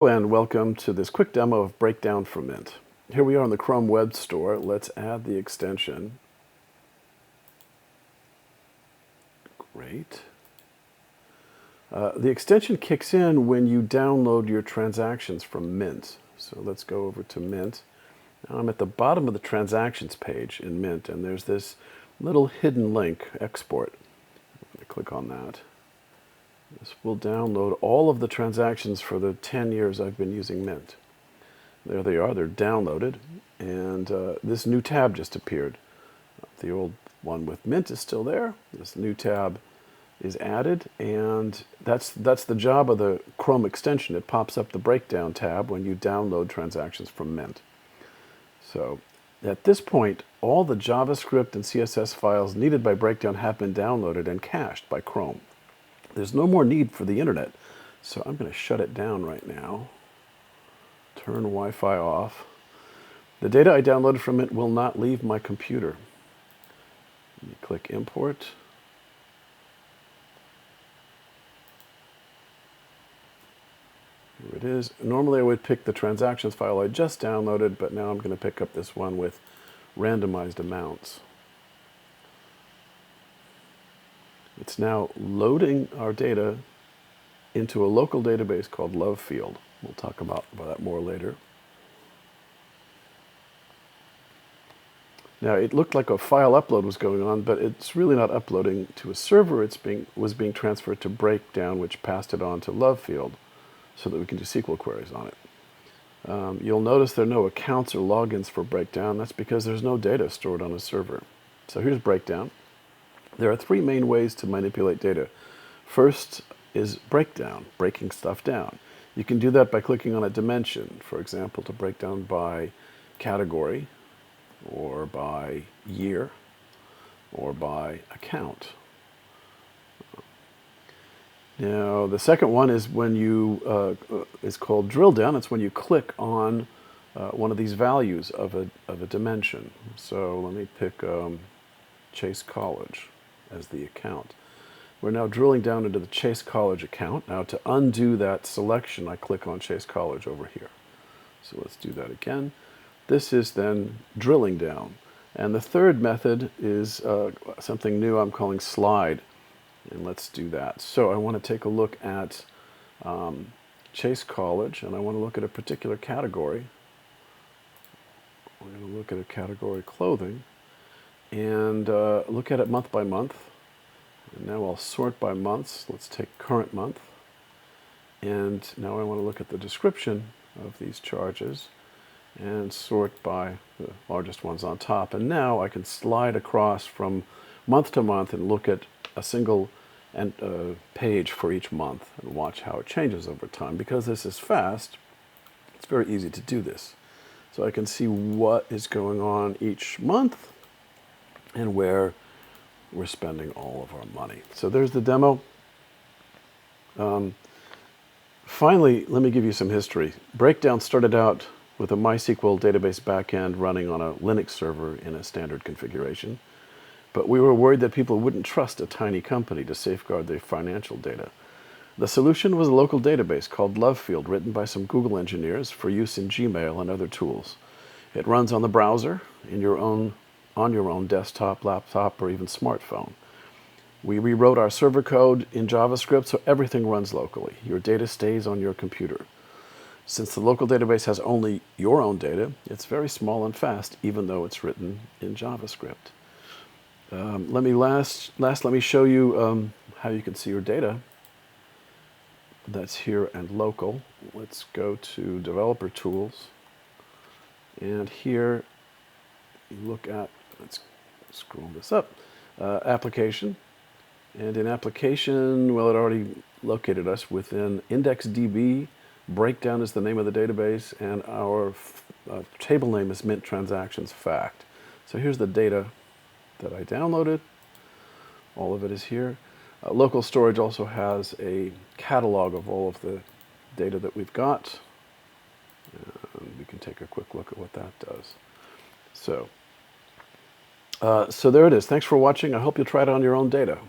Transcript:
And welcome to this quick demo of Breakdown for Mint. Here we are in the Chrome Web Store. Let's add the extension. Great. The extension kicks in when you download your transactions from Mint. So let's go over to Mint. Now I'm at the bottom of the transactions page in Mint, and there's this little hidden link, export. I'm going to click on that. This will download all of the transactions for the 10 years I've been using Mint. There they are, they're downloaded, and this new tab just appeared. The old one with Mint is still there. This new tab is added, and that's the job of the Chrome extension. It pops up the Breakdown tab when you download transactions from Mint. So at this point, all the JavaScript and CSS files needed by Breakdown have been downloaded and cached by Chrome. There's no more need for the internet, so I'm going to shut it down right now. Turn Wi-Fi off. The data I downloaded from it will not leave my computer. You click Import. Here it is. Normally I would pick the transactions file I just downloaded, but now I'm going to pick up this one with randomized amounts. It's now loading our data into a local database called Lovefield. We'll talk about that more later. Now, it looked like a file upload was going on, but it's really not uploading to a server. It was being transferred to Breakdown, which passed it on to Lovefield so that we can do SQL queries on it. You'll notice there are no accounts or logins for Breakdown. That's because there's no data stored on a server. So here's Breakdown. There are three main ways to manipulate data. First is breakdown, breaking stuff down. You can do that by clicking on a dimension, for example, to break down by category, or by year, or by account. Now, the second one is when you is called drill down. It's when you click on one of these values of a dimension. So let me pick Chase College as the account. We're now drilling down into the Chase College account. Now, to undo that selection, I click on Chase College over here. So let's do that again. This is then drilling down. And the third method is something new I'm calling slide. And let's do that. So I want to take a look at Chase College, and I want to look at a particular category. We're going to look at a category clothing and look at it month by month. And now I'll sort by months. Let's take current month. And now I want to look at the description of these charges and sort by the largest ones on top. And now I can slide across from month to month and look at a single page for each month and watch how it changes over time. Because this is fast, it's very easy to do this. So I can see what is going on each month and where we're spending all of our money. So there's the demo. Finally, let me give you some history. Breakdown started out with a MySQL database backend running on a Linux server in a standard configuration. But we were worried that people wouldn't trust a tiny company to safeguard their financial data. The solution was a local database called Lovefield, written by some Google engineers for use in Gmail and other tools. It runs on the browser, on your own desktop, laptop, or even smartphone. We rewrote our server code in JavaScript so everything runs locally. Your data stays on your computer. Since the local database has only your own data, it's very small and fast, even though it's written in JavaScript. Let me show you how you can see your data. That's here and local. Let's go to Developer Tools. And here you look at, let's scroll this up, Application. And in Application, well, it already located us within IndexedDB. Breakdown is the name of the database, and our table name is Mint Transactions Fact. So here's the data that I downloaded. All of it is here. Local storage also has a catalog of all of the data that we've got. We can take a quick look at what that does. So there it is. Thanks for watching. I hope you'll try it on your own data.